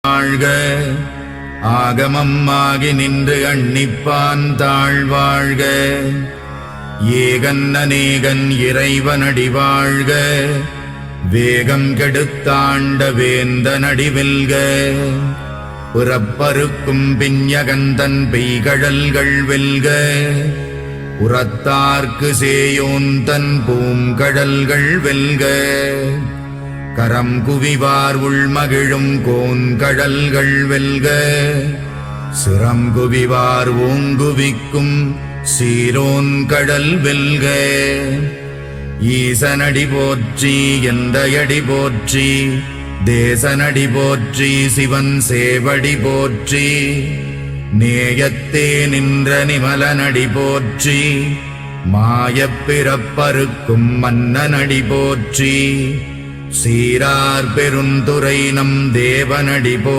வாழ்க. ஆகமம் ஆகி நின்று அன்னிப்பான் தாழ்வாழ்க. ஏகன் அநேகன் இறைவனடி வாழ்க. வேகம் கெடுத்தாண்ட வேந்தனடி வெல்க. புறப்பருக்கும் பிஞகந்தன் பெய்கழல்கள் வெல்க. உரத்தார்க்கு சேயோந்தன் பூங்கடல்கள் வெல்க. கரம் குவிவார் உள்மகிழும் கோன்கடல்கள் வெல்க. சிரம் குவிவார் ஓங்குவிக்கும் சீரோன் கடல் வெல்க. ஈசனடி போற்றி எந்தையடி போற்றி. தேசனடி போற்றி சிவன் சேவடி போற்றி. நேயத்தே நின்ற நிமலனடி போற்றி. மாயப் பிறப்பறுக்கும் மன்னனடி போற்றி. சீரார் பெருந்துரை நம் தேவனடி